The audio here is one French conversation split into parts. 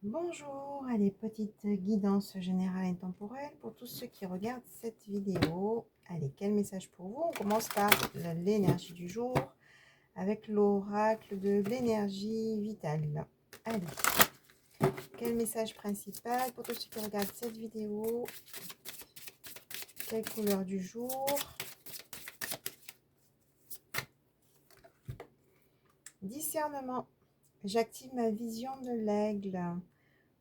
Bonjour, allez, petite guidance générale et temporelle pour tous ceux qui regardent cette vidéo. Allez, quel message pour vous? On commence par l'énergie du jour avec l'oracle de l'énergie vitale. Allez, quel message principal pour tous ceux qui regardent cette vidéo? Quelle couleur du jour? Discernement. J'active ma vision de l'aigle.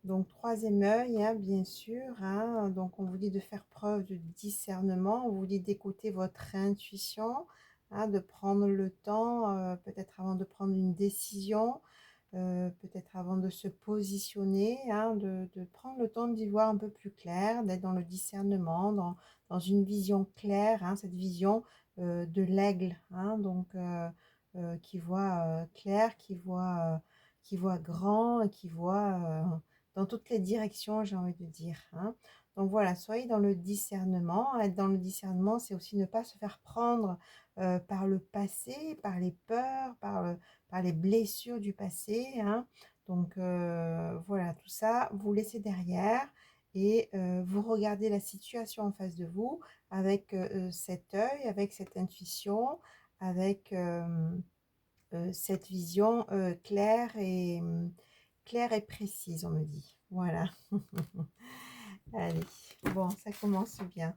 Donc, troisième œil, hein, bien sûr. Hein, donc, on vous dit de faire preuve de discernement. On vous dit d'écouter votre intuition, hein, de prendre le temps, peut-être avant de prendre une décision, peut-être avant de se positionner, hein, de prendre le temps d'y voir un peu plus clair, d'être dans le discernement, dans une vision claire, hein, cette vision de l'aigle, hein, donc qui voit clair, qui voit grand, et qui voit dans toutes les directions, j'ai envie de dire. Hein. Donc voilà, soyez dans le discernement. Être dans le discernement, c'est aussi ne pas se faire prendre par le passé, par les peurs, par les blessures du passé. Hein. Donc voilà, tout ça, vous laissez derrière et vous regardez la situation en face de vous avec cet œil, avec cette intuition, avec cette vision claire et précise, on me dit. Voilà. Allez, bon, ça commence bien.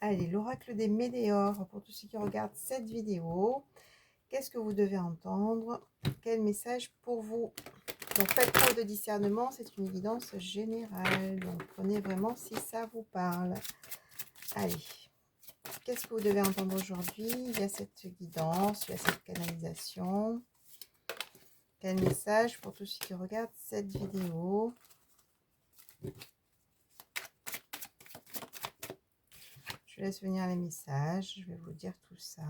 Allez, l'oracle des météores, pour tous ceux qui regardent cette vidéo. Qu'est-ce que vous devez entendre? Quel message pour vous? Donc, faites preuve de discernement, c'est une guidance générale. Donc, prenez vraiment si ça vous parle. Allez, qu'est-ce que vous devez entendre aujourd'hui? Il y a cette guidance, il y a cette canalisation. Quel message pour tous ceux qui regardent cette vidéo? Je laisse venir les messages, je vais vous dire tout ça.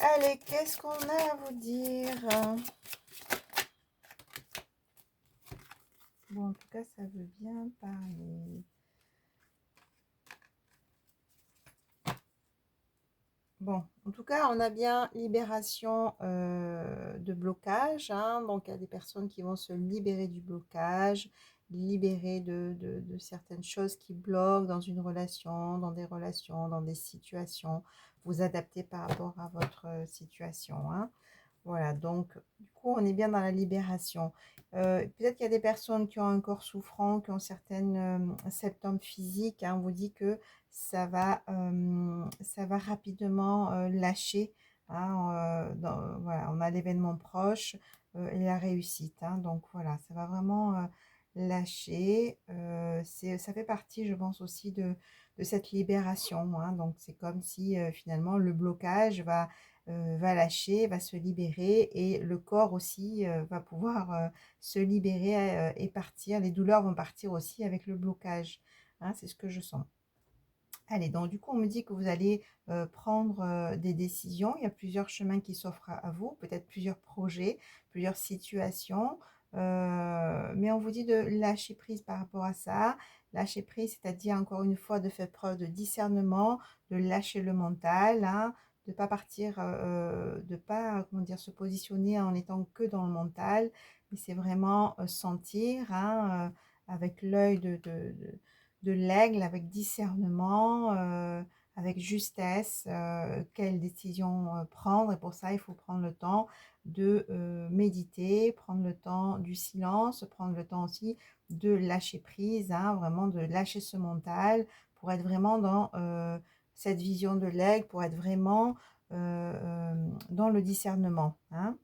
Allez, qu'est-ce qu'on a à vous dire? Bon, en tout cas, ça veut bien parler. Bon, en tout cas, on a bien libération de blocage. Hein, donc, il y a des personnes qui vont se libérer du blocage, libérer de certaines choses qui bloquent dans une relation, dans des situations, vous adapter par rapport à votre situation. Hein. Voilà, donc du coup, on est bien dans la libération. Peut-être qu'il y a des personnes qui ont un corps souffrant, qui ont certaines symptômes physiques. Hein, on vous dit que ça va rapidement lâcher. Hein, voilà, on a l'événement proche et la réussite. Hein, donc voilà, ça va vraiment lâcher. Ça fait partie, je pense, aussi de cette libération. Hein, donc c'est comme si finalement le blocage va lâcher, va se libérer et le corps aussi va pouvoir se libérer et partir. Les douleurs vont partir aussi avec le blocage. Hein, c'est ce que je sens. Allez, donc du coup, on me dit que vous allez prendre des décisions. Il y a plusieurs chemins qui s'offrent à vous, peut-être plusieurs projets, plusieurs situations. Mais on vous dit de lâcher prise par rapport à ça. Lâcher prise, c'est-à-dire encore une fois de faire preuve de discernement, de lâcher le mental, hein, de ne pas partir, de pas, comment dire, se positionner en étant que dans le mental, mais c'est vraiment sentir, hein, avec l'œil de l'aigle, avec discernement, avec justesse, quelle décision prendre. Et pour ça, il faut prendre le temps de méditer, prendre le temps du silence, prendre le temps aussi de lâcher prise, hein, vraiment de lâcher ce mental pour être vraiment dans cette vision de l'aigle, pour être vraiment dans le discernement. Hein.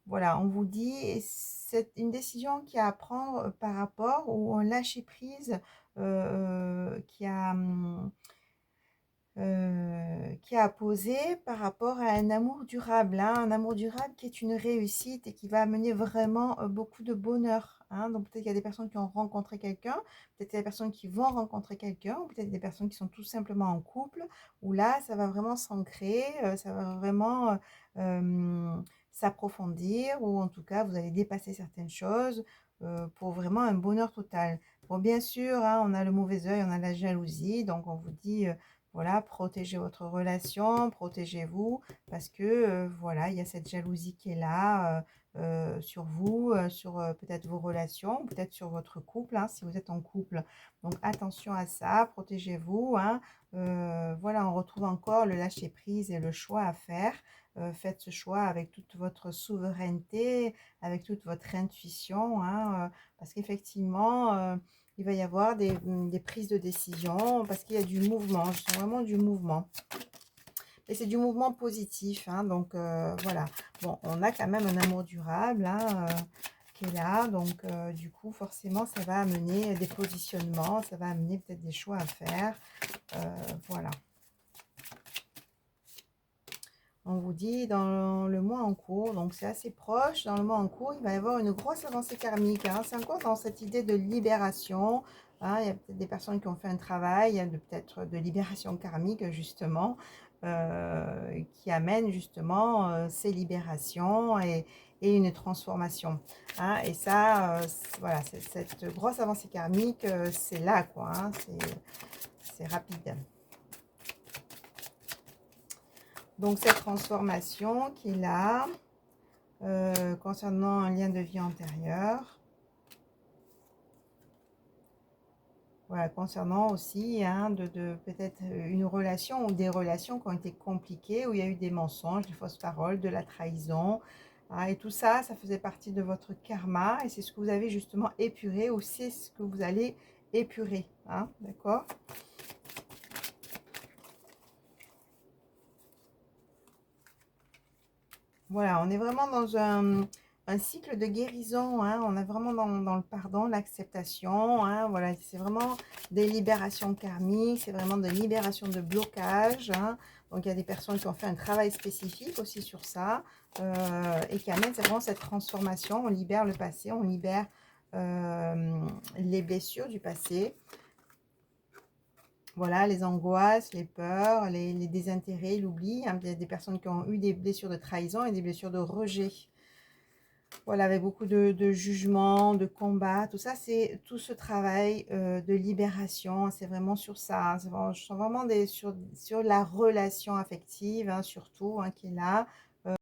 Voilà, on vous dit, c'est une décision qui a à prendre par rapport ou un lâcher prise qui a posé par rapport à un amour durable, hein, un amour durable qui est une réussite et qui va amener vraiment beaucoup de bonheur. Hein. Donc peut-être qu'il y a des personnes qui ont rencontré quelqu'un, peut-être qu'il y a des personnes qui vont rencontrer quelqu'un, ou peut-être des personnes qui sont tout simplement en couple, où là, ça va vraiment s'ancrer, ça va vraiment s'approfondir, ou en tout cas, vous allez dépasser certaines choses. pour vraiment un bonheur total. Bon, bien sûr, hein, on a le mauvais œil, on a la jalousie, donc on vous dit, voilà, protégez votre relation, protégez-vous, parce que, voilà, il y a cette jalousie qui est là, sur vous, sur peut-être vos relations, peut-être sur votre couple, hein, si vous êtes en couple. Donc attention à ça, protégez-vous, hein. Voilà, on retrouve encore le lâcher-prise et le choix à faire. Faites ce choix avec toute votre souveraineté, avec toute votre intuition, hein, parce qu'effectivement, il va y avoir des prises de décision, parce qu'il y a du mouvement, je sens vraiment du mouvement. Et c'est du mouvement positif, hein, donc voilà. Bon, on a quand même un amour durable, hein, qui est là, donc du coup, forcément, ça va amener des positionnements, ça va amener peut-être des choix à faire, voilà. On vous dit dans le mois en cours, donc c'est assez proche, dans le mois en cours, il va y avoir une grosse avancée karmique, hein. C'est encore dans cette idée de libération, hein. Il y a peut-être des personnes qui ont fait un travail peut-être de libération karmique, justement, qui amène justement ces libérations et une transformation, hein. Et ça, voilà, cette grosse avancée karmique, c'est là, quoi, hein, c'est rapide. Donc cette transformation qui est là, concernant un lien de vie antérieur. Voilà, concernant aussi, hein, de peut-être une relation ou des relations qui ont été compliquées, où il y a eu des mensonges, des fausses paroles, de la trahison, hein, et tout ça, ça faisait partie de votre karma, et c'est ce que vous avez justement épuré, ou c'est ce que vous allez épurer, hein, d'accord? Voilà, on est vraiment dans un cycle de guérison, hein. On est vraiment dans le pardon, l'acceptation, hein. Voilà, c'est vraiment des libérations karmiques, c'est vraiment des libérations de blocage, hein. Donc, il y a des personnes qui ont fait un travail spécifique aussi sur ça, et qui amènent vraiment cette transformation. On libère le passé, on libère les blessures du passé. Voilà, les angoisses, les peurs, les désintérêts, l'oubli, hein. Il y a des personnes qui ont eu des blessures de trahison et des blessures de rejet. Voilà, avec beaucoup de jugement, de combat, tout ça, c'est tout ce travail de libération, c'est vraiment sur ça. Je sens vraiment sur la relation affective, hein, surtout, hein, qui est là.